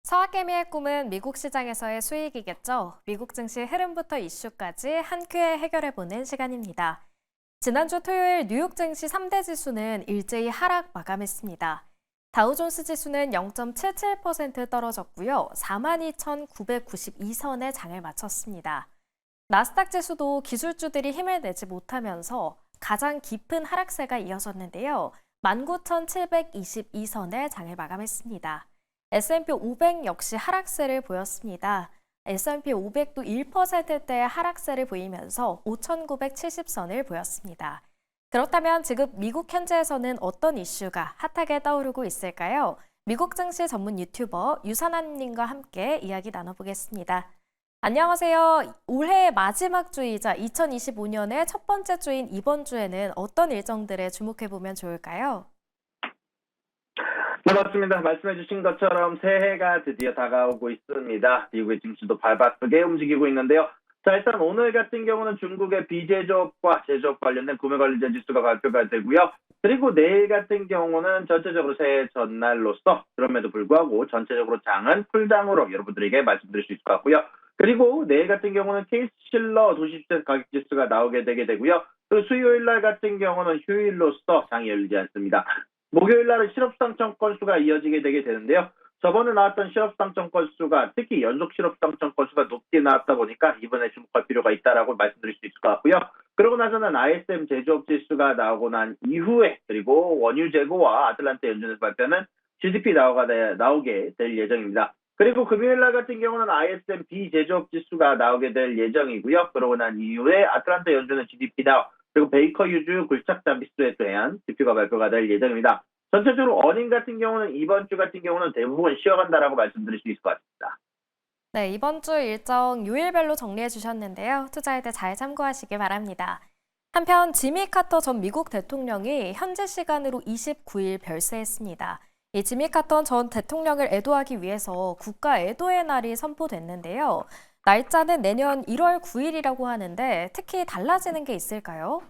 서학개미의 꿈은 미국 시장에서의 수익이겠죠. 미국 증시 흐름부터 이슈까지 한 큐에 해결해보는 시간입니다. 지난주 토요일 뉴욕 증시 3대 지수는 일제히 하락 마감했습니다. 다우존스 지수는 0.77% 떨어졌고요. 42,992선에 장을 마쳤습니다. 나스닥 지수도 기술주들이 힘을 내지 못하면서 가장 깊은 하락세가 이어졌는데요. 19,722선에 장을 마감했습니다. S&P 500 역시 하락세를 보였습니다. S&P 500도 1%대의 하락세를 보이면서 5,970선을 보였습니다. 그렇다면 지금 미국 현지에서는 어떤 이슈가 핫하게 떠오르고 있을까요? 미국 증시 전문 유튜버 유선아님과 함께 이야기 나눠보겠습니다. 안녕하세요. 올해의 마지막 주이자 2025년의 첫 번째 주인 이번 주에는 어떤 일정들에 주목해보면 좋을까요? 네, 맞습니다. 말씀해주신 것처럼 새해가 드디어 다가오고 있습니다. 미국의 증시도 발바쁘게 움직이고 있는데요. 자, 일단 오늘 같은 경우는 중국의 비제조업과 제조업 관련된 구매관리자 지수가 발표가 되고요. 그리고 내일 같은 경우는 전체적으로 새해 전날로서 그럼에도 불구하고 전체적으로 장은 풀장으로 여러분들에게 말씀드릴 수 있을 것 같고요. 그리고 내일 같은 경우는 케이스실러 도시주택 가격 지수가 나오게 되게 되고요. 또 수요일 날 같은 경우는 휴일로서 장이 열리지 않습니다. 목요일 날은 실업상청 건수가 이어지게 되게 되는데요. 저번에 나왔던 실업상청 건수가 특히 연속 실업상청 건수가 높게 나왔다 보니까 이번에 주목할 필요가 있다라고 말씀드릴 수 있을 것 같고요. 그러고 나서는 ISM 제조업 지수가 나오고 난 이후에 그리고 원유 재고와 아틀란타 연준에서 발표하는 GDP 나오게 될 예정입니다. 그리고 금요일 날 같은 경우는 ISM 비제조업 지수가 나오게 될 예정이고요. 그러고 난 이후에 아틀란타 연준의 GDP 그리고 베이커 유주 굴착 장비수에 대한 지표가 발표가 될 예정입니다. 전체적으로 어닝 같은 경우는 이번 주 같은 경우는 대부분 쉬어간다라고 말씀드릴 수 있을 것 같습니다. 네, 이번 주 일정 요일별로 정리해 주셨는데요. 투자할 때 잘 참고하시기 바랍니다. 한편 지미 카터 전 미국 대통령이 현지 시간으로 29일 별세했습니다. 이 지미 카터 전 대통령을 애도하기 위해서 국가 애도의 날이 선포됐는데요. 날짜는 내년 1월 9일이라고 하는데 특히 달라지는 게 있을까요?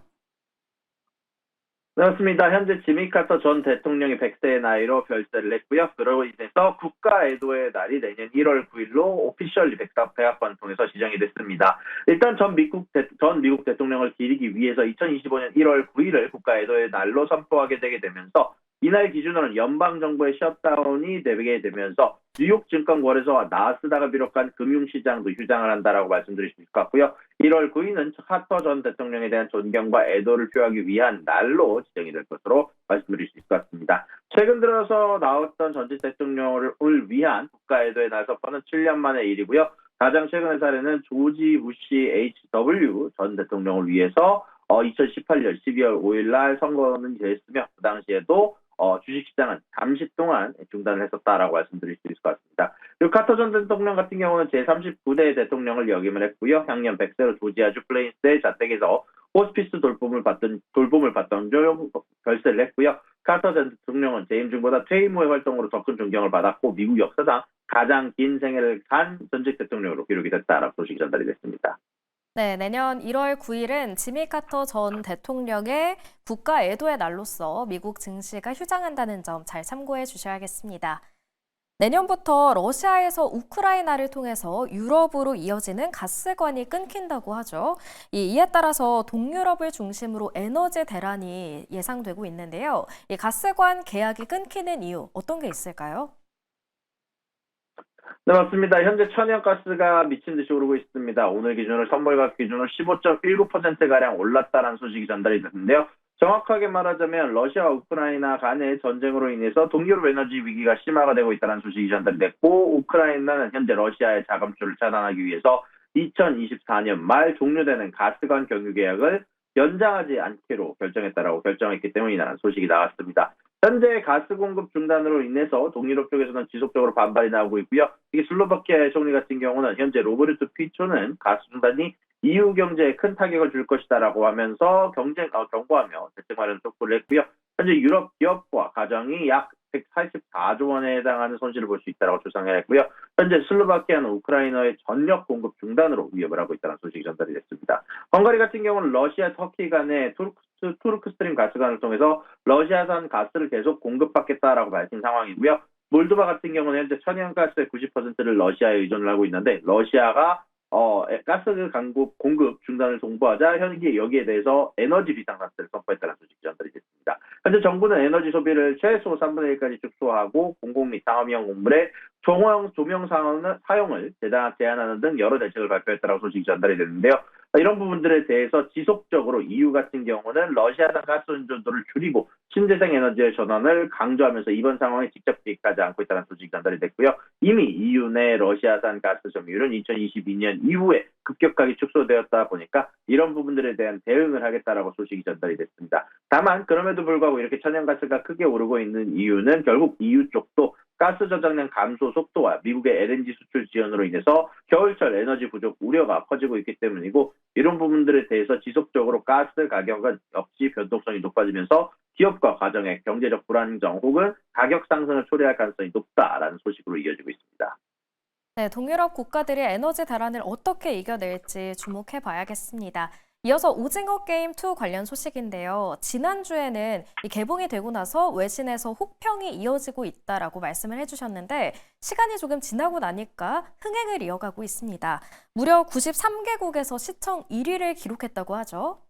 그렇습니다. 현재 지미 카터 전 대통령이 100세의 나이로 별세를 했고요. 그로 인해서 국가 애도의 날이 내년 1월 9일로 오피셜리 백악관을 통해서 지정이 됐습니다. 일단 전 미국 대통령을 기리기 위해서 2025년 1월 9일을 국가 애도의 날로 선포하게 되게 되면서 이날 기준으로는 연방정부의 셧다운이 되게 되면서 뉴욕 증권거래소와 나스닥을 비롯한 금융시장도 휴장을 한다라고 말씀드릴 수 있을 것 같고요. 1월 9일은 카터 전 대통령에 대한 존경과 애도를 표하기 위한 날로 지정이 될 것으로 말씀드릴 수 있을 것 같습니다. 최근 들어서 나왔던 전직 대통령을 위한 국가애도의 날 선포는 7년 만의 일이고요. 가장 최근의 사례는 조지 부시 HW 전 대통령을 위해서 2018년 12월 5일 날 선거는 됐으며 그 당시에도 주식시장은 잠시 동안 중단을 했었다라고 말씀드릴 수 있을 것 같습니다. 그리고 카터 전 대통령 같은 경우는 제39대 대통령을 역임을 했고요. 향년 100세로 조지아주 플레인스의 자택에서 호스피스 돌봄을 받던 중 별세를 했고요. 카터 전 대통령은 재임 중보다 퇴임 후의 활동으로 더 큰 존경을 받았고 미국 역사상 가장 긴 생애를 간 전직 대통령으로 기록이 됐다라고 소식이 전달이 됐습니다. 네, 내년 1월 9일은 지미 카터 전 대통령의 국가 애도의 날로서 미국 증시가 휴장한다는 점 잘 참고해 주셔야겠습니다. 내년부터 러시아에서 우크라이나를 통해서 유럽으로 이어지는 가스관이 끊긴다고 하죠. 이에 따라서 동유럽을 중심으로 에너지 대란이 예상되고 있는데요. 이 가스관 계약이 끊기는 이유 어떤 게 있을까요? 네, 맞습니다. 현재 천연가스가 미친 듯이 오르고 있습니다. 오늘 기준으로 선물가스 기준으로 15.19%가량 올랐다는 소식이 전달이 됐는데요. 정확하게 말하자면 러시아와 우크라이나 간의 전쟁으로 인해서 동유럽 에너지 위기가 심화가 되고 있다는 소식이 전달이 됐고 우크라이나는 현재 러시아의 자금줄을 차단하기 위해서 2024년 말 종료되는 가스관 경유 계약을 연장하지 않기로 결정했기 때문이라는 소식이 나왔습니다. 현재 가스 공급 중단으로 인해서 동유럽 쪽에서는 지속적으로 반발이 나오고 있고요. 이게 슬로바키아의 총리 같은 경우는 현재 로베르트 피초는 가스 중단이 EU 경제에 큰 타격을 줄 것이다라고 하면서 경고하며 대책 마련 촉구를 했고요. 현재 유럽 기업과 가정이 약 184조 원에 해당하는 손실을 볼 수 있다고 조상했고요. 현재 슬로바키아는 우크라이나의 전력 공급 중단으로 위협을 하고 있다는 소식이 전달이 됐습니다. 헝가리 같은 경우는 러시아, 터키 간의 투르크 스트림 가스관을 통해서 러시아산 가스를 계속 공급받겠다라고 밝힌 상황이고요. 몰도바 같은 경우는 현재 천연가스의 90%를 러시아에 의존을 하고 있는데 러시아가 가스 공급 중단을 통보하자 현재 여기에 대해서 에너지 비상사태를 선포했다는 소식이 전달이 됐습니다. 현재 정부는 에너지 소비를 최소 3분의 1까지 축소하고 공공 및 상업용 건물의 조명 사용을 제한하는 등 여러 대책을 발표했다고 소식이 전달이 됐는데요. 이런 부분들에 대해서 지속적으로 EU 같은 경우는 러시아산 가스 의존도를 줄이고 신재생 에너지의 전환을 강조하면서 이번 상황에 직접 개입하지 않고 있다는 소식이 전달이 됐고요. 이미 EU 내 러시아산 가스 점유율은 2022년 이후에 급격하게 축소되었다 보니까 이런 부분들에 대한 대응을 하겠다라고 소식이 전달이 됐습니다. 다만 그럼에도 불구하고 이렇게 천연가스가 크게 오르고 있는 이유는 결국 EU 쪽도 가스 저장량 감소 속도와 미국의 LNG 수출 지연으로 인해서 겨울철 에너지 부족 우려가 커지고 있기 때문이고 이런 부분들에 대해서 지속적으로 가스 가격은 역시 변동성이 높아지면서 기업과 가정의 경제적 불안정 혹은 가격 상승을 초래할 가능성이 높다라는 소식으로 이어지고 있습니다. 네, 동유럽 국가들이 에너지 대란을 어떻게 이겨낼지 주목해 봐야겠습니다. 이어서 오징어 게임 2 관련 소식인데요. 지난주에는 이 개봉이 되고 나서 외신에서 혹평이 이어지고 있다라고 말씀을 해주셨는데 시간이 조금 지나고 나니까 흥행을 이어가고 있습니다. 무려 93개국에서 시청 1위를 기록했다고 하죠.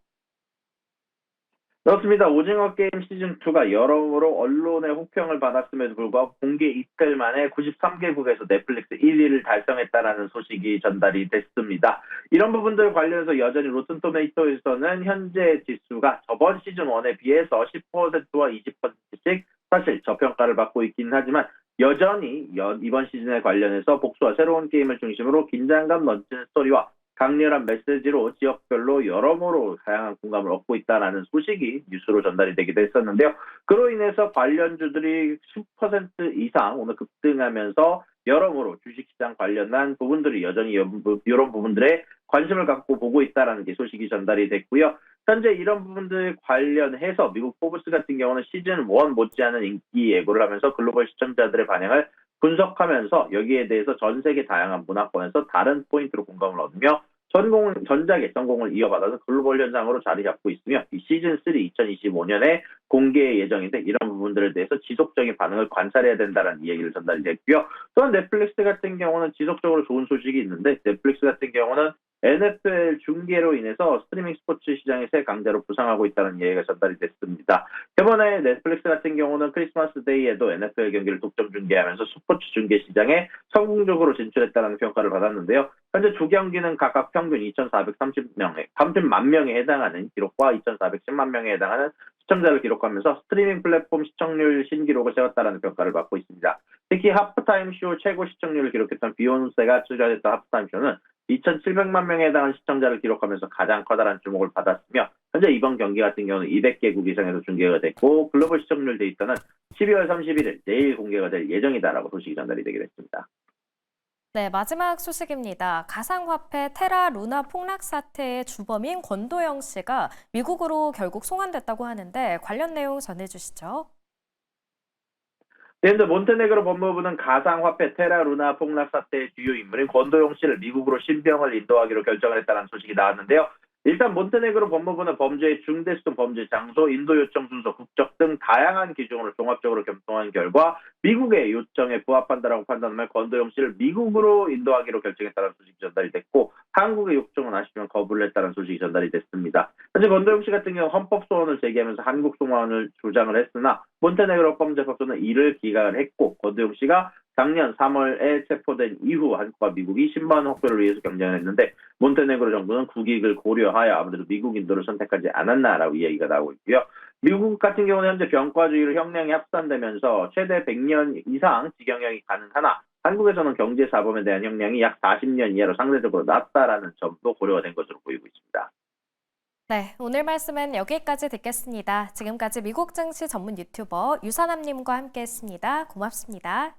그렇습니다. 오징어 게임 시즌2가 여러모로 언론의 호평을 받았음에도 불구하고 공개 이틀 만에 93개국에서 넷플릭스 1위를 달성했다는 소식이 전달이 됐습니다. 이런 부분들 관련해서 여전히 로튼토메이토에서는 현재 지수가 저번 시즌1에 비해서 10%와 20%씩 사실 저평가를 받고 있긴 하지만 여전히 이번 시즌에 관련해서 복수와 새로운 게임을 중심으로 긴장감 넘치는 스토리와 강렬한 메시지로 지역별로 여러모로 다양한 공감을 얻고 있다는 소식이 뉴스로 전달이 되기도 했었는데요. 그로 인해서 관련주들이 10% 이상 오늘 급등하면서 여러모로 주식시장 관련한 부분들이 여전히 이런 부분들에 관심을 갖고 보고 있다는 게 소식이 전달이 됐고요. 현재 이런 부분들 관련해서 미국 포브스 같은 경우는 시즌 1 못지않은 인기 예고를 하면서 글로벌 시청자들의 반응을 분석하면서 여기에 대해서 전 세계 다양한 문화권에서 다른 포인트로 공감을 얻으며 전작의 성공을 이어받아서 글로벌 현상으로 자리 잡고 있으며 이 시즌 3 2025년에 공개 예정인데 이런 부분들에 대해서 지속적인 반응을 관찰해야 된다는 이야기를 전달이 됐고요. 또한 넷플릭스 같은 경우는 지속적으로 좋은 소식이 있는데 넷플릭스 같은 경우는 NFL 중계로 인해서 스트리밍 스포츠 시장의 새 강자로 부상하고 있다는 이야기가 전달이 됐습니다. 이번에 넷플릭스 같은 경우는 크리스마스 데이에도 NFL 경기를 독점 중계하면서 스포츠 중계 시장에 성공적으로 진출했다는 평가를 받았는데요. 현재 두 경기는 각각 평균 2,430만 명에 해당하는 기록과 2,410만 명에 해당하는 시청자를 기록하면서 스트리밍 플랫폼 시청률 신기록을 세웠다는 평가를 받고 있습니다. 특히 하프타임 쇼 최고 시청률을 기록했던 비욘세가 출연했던 하프타임 쇼는 2,700만 명에 해당하는 시청자를 기록하면서 가장 커다란 주목을 받았으며 현재 이번 경기 같은 경우는 200개국 이상에서 중계가 됐고 글로벌 시청률 데이터는 12월 31일 내일 공개가 될 예정이다라고 소식이 전달이 되게 됐습니다. 네, 마지막 소식입니다. 가상화폐 테라 루나 폭락 사태의 주범인 권도영 씨가 미국으로 결국 송환됐다고 하는데 관련 내용 전해주시죠. 현재 몬테네그로 법무부는 가상화폐 테라 루나 폭락 사태의 주요 인물인 권도용 씨를 미국으로 신병을 인도하기로 결정을 했다는 소식이 나왔는데요. 일단 몬테네그로 법무부는 범죄의 중대수준 범죄 장소, 인도 요청 순서, 국적 등 다양한 기준으로 종합적으로 검토한 결과 미국의 요청에 부합한다라고 판단하며 권도영 씨를 미국으로 인도하기로 결정했다는 소식이 전달이 됐고 한국의 요청은 아시지만 거부를 했다는 소식이 전달이 됐습니다. 현재 권도영 씨 같은 경우 헌법 소원을 제기하면서 한국 송환을 주장을 했으나 몬테네그로 헌법재판소는 이를 기각을 했고 권도영 씨가 작년 3월에 체포된 이후 한국과 미국이 신반 확보를 위해서 경쟁을 했는데 몬테네그로 정부는 국익을 고려하여 아무래도 미국 인도를 선택하지 않았나라고 이야기가 나오고 있고요. 미국 같은 경우는 현재 병과주의로 형량이 합산되면서 최대 100년 이상 징역형이 가능하나 한국에서는 경제사범에 대한 형량이 약 40년 이하로 상대적으로 낮다라는 점도 고려가 된 것으로 보이고 있습니다. 네, 오늘 말씀은 여기까지 듣겠습니다. 지금까지 미국 증시 전문 유튜버 유산남님과 함께했습니다. 고맙습니다.